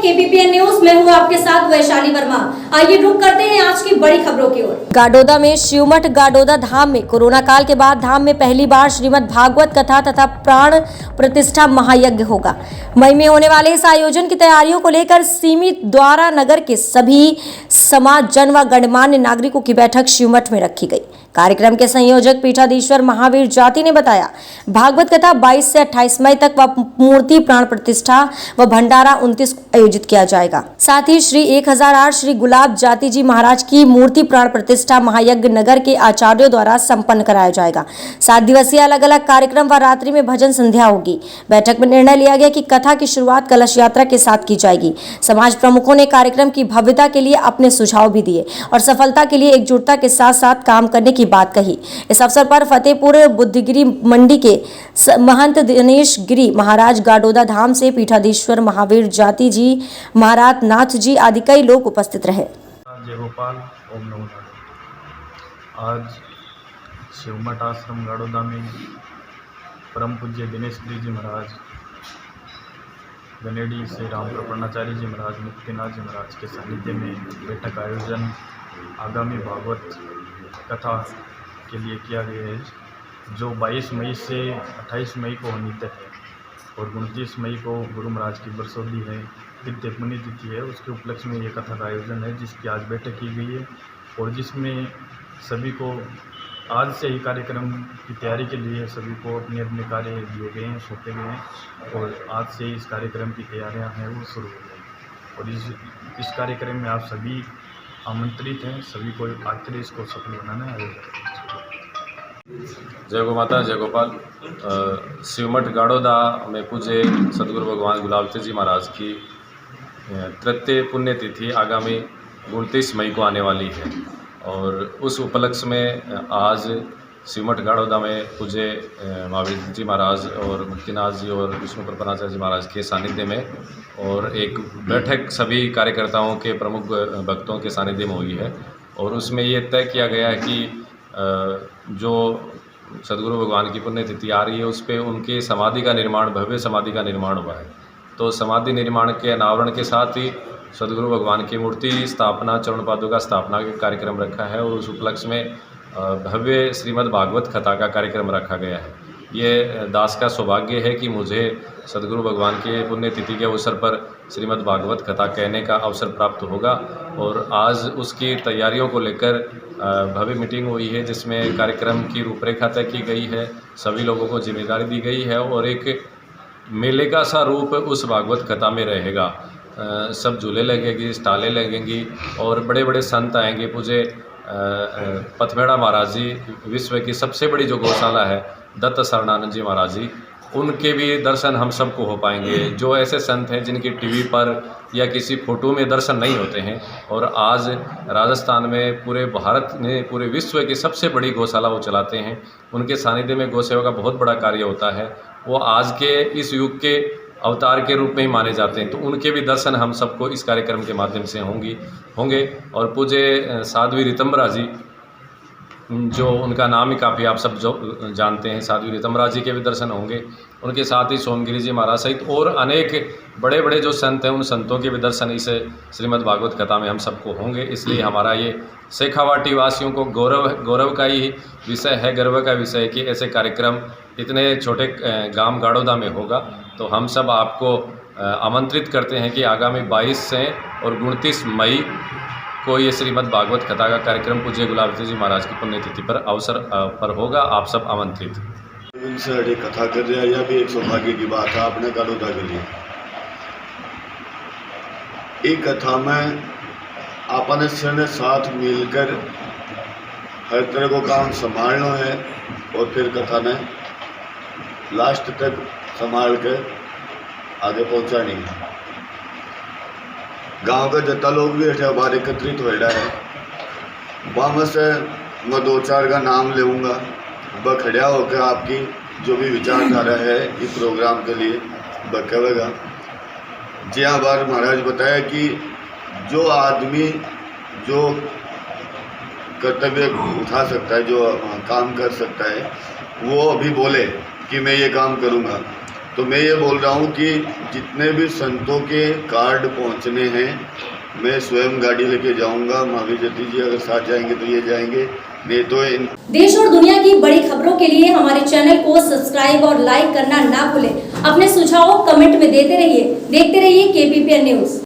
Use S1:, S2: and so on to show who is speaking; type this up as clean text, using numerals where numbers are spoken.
S1: केबीपीएन news में हूँ आपके साथ वैशाली वर्मा। आइए रुक करते हैं आज की बड़ी खबरों की ओर। गाडोदा में शिवमठ गाडोदा धाम में कोरोना काल के बाद धाम में पहली बार श्रीमद् भागवत कथा तथा प्राण प्रतिष्ठा महायज्ञ होगा। मई में होने वाले इस आयोजन की तैयारियों को लेकर सीमित द्वारा नगर के सभी समाज जन व गणमान्य नागरिकों की बैठक शिवमठ में रखी गई। कार्यक्रम के संयोजक पीठाधीश्वर महावीर जाति ने बताया, भागवत कथा 22 से 28 मई तक व मूर्ति प्राण प्रतिष्ठा व भंडारा 29 को आयोजित किया जाएगा। साथ ही श्री 1008 श्री गुलाब जाति जी महाराज की मूर्ति प्राण प्रतिष्ठा महायज्ञ नगर के आचार्यों द्वारा संपन्न कराया जाएगा। 7 दिवसीय अलग अलग कार्यक्रम व रात्रि में भजन संध्या होगी। बैठक में निर्णय लिया गया कि कथा की शुरुआत कलश यात्रा के साथ की जाएगी। समाज प्रमुखों ने कार्यक्रम की भव्यता के लिए अपने सुझाव भी दिए और सफलता के लिए एकजुटता के साथ साथ काम करने की बात कही। इस अवसर पर फतेहपुर बुद्धिगिरी मंडी के महंत दिनेश गिरी महाराज गाडोदा धाम से पीठाधीश्वर महावीर जाति जी महाराज नाथ जी आदि कई लोग उपस्थित रहे।
S2: जय गोपाल, ओम नमो नारायण। आज शिवमठ आश्रम गाडोदा में परम पूज्य दिनेश गिरी जी महाराज, गनेडी श्री राम प्रपन्नाचार्य जी महाराज, मुक्तिनाथ जी महाराज के सानिध्य में बैठक आयोजन आगामी भागवत कथा के लिए किया गया है, जो 22 मई से 28 मई को होनी तय है और 29 मई को गुरु महाराज की बरसोली है, दिव्य पुण्यतिथि है। उसके उपलक्ष्य में ये कथा का आयोजन है, जिसकी आज बैठक की गई है और जिसमें सभी को आज से ही कार्यक्रम की तैयारी के लिए सभी को अपने अपने कार्य दिए गए हैं, सौंपे गए हैं और आज से इस कार्यक्रम की तैयारियां हैं वो शुरू हो गई और इस कार्यक्रम में आप सभी आमंत्रित हैं। सभी को आखिर इसको सफल बनाना है।
S3: जय गो माता, जय गोपाल। शिवमठ गाडोदा में पूज्य सदगुरु भगवान गुलाब जी महाराज की तृतीय पुण्यतिथि आगामी 29 मई को आने वाली है और उस उपलक्ष्य में आज शिवमठ गाडोदा में पूज्य महावीर जी महाराज और मुक्तिनाथ जी और विष्णु प्रपन्नाचार्य जी महाराज के सानिध्य में और एक बैठक सभी कार्यकर्ताओं के प्रमुख भक्तों के सानिध्य में हुई है और उसमें ये तय किया गया है कि जो सदगुरु भगवान की पुण्यतिथि आ रही है उस पर उनकी समाधि का निर्माण, भव्य समाधि का निर्माण हुआ है। तो समाधि निर्माण के अनावरण के साथ ही सदगुरु भगवान की मूर्ति स्थापना, चरण पादुका स्थापना का कार्यक्रम रखा है और उस उपलक्ष्य में भव्य श्रीमद् भागवत कथा का कार्यक्रम रखा गया है। ये दास का सौभाग्य है कि मुझे सदगुरु भगवान के पुण्यतिथि के अवसर पर श्रीमद् भागवत कथा कहने का अवसर प्राप्त होगा और आज उसकी तैयारियों को लेकर भव्य मीटिंग हुई है, जिसमें कार्यक्रम की रूपरेखा तय की गई है, सभी लोगों को जिम्मेदारी दी गई है और एक मेले का सा रूप उस भागवत कथा में रहेगा। सब झूले लगेंगी, स्टालें लगेंगी और बड़े बड़े संत आएंगे। पूज्य पथमेड़ा महाराज जी, विश्व की सबसे बड़ी जो गौशाला है दत्त शरणानंद जी महाराज जी, उनके भी दर्शन हम सबको हो पाएंगे। जो ऐसे संत हैं जिनकी टीवी पर या किसी फोटो में दर्शन नहीं होते हैं और आज राजस्थान में पूरे भारत में, पूरे विश्व की सबसे बड़ी गौशाला वो चलाते हैं, उनके सानिध्य में गौ सेवा का बहुत बड़ा कार्य होता है। वो आज के इस युग के अवतार के रूप में ही माने जाते हैं, तो उनके भी दर्शन हम सबको इस कार्यक्रम के माध्यम से होंगे। और पूज्य साध्वी ऋतंबरा जी, जो उनका नाम ही काफ़ी आप सब जो जानते हैं, साध्वी ऋतंबरा जी के भी दर्शन होंगे। उनके साथ ही सोमगिरी जी महाराज सहित और अनेक बड़े बड़े जो संत हैं, उन संतों के भी दर्शन इस श्रीमद् भागवत कथा में हम सबको होंगे। इसलिए हमारा ये शेखावाटी वासियों को गौरव का ही विषय है, गर्व का विषय है कि ऐसे कार्यक्रम इतने छोटे गांव गाडोदा में होगा। तो हम सब आपको आमंत्रित करते हैं कि आगामी 22 से और 29 मई को ये श्रीमद् भागवत कथा का कार्यक्रम पूज्य गुलाब जी महाराज की पुण्यतिथि पर अवसर पर होगा। आप सब आमंत्रित।
S4: इनसे कथा कर रहे हैं, यह भी एक सौभाग्य की बात है आपने गाडोदा के लिए। एक कथा में आपने से साथ मिलकर हर तरह को काम संभालना है और फिर कथा ने लास्ट तक संभाल कर आगे पहुंचानी है। गांव का जितना लोग भी है बाहर एकत्रित हो रहा है, वहाँ से मैं 2-4 का नाम लूँगा, बखड़िया होकर आपकी जो भी विचारधारा है इस प्रोग्राम के लिए बकेगा। जी हाँ, बार महाराज बताया कि जो आदमी जो कर्तव्य उठा सकता है, जो काम कर सकता है, वो अभी बोले कि मैं ये काम करूँगा। तो मैं ये बोल रहा हूँ कि जितने भी संतों के कार्ड पहुँचने हैं मैं स्वयं गाड़ी लेके जाऊँगा। महावीर जति जी अगर साथ जाएंगे तो ये जाएंगे, नहीं तो इन
S1: देश और दुनिया की बड़ी खबरों के लिए हमारे चैनल को सब्सक्राइब और लाइक करना ना भूलें। अपने सुझाव कमेंट में देते रहिए। देखते रहिए KPPN न्यूज़।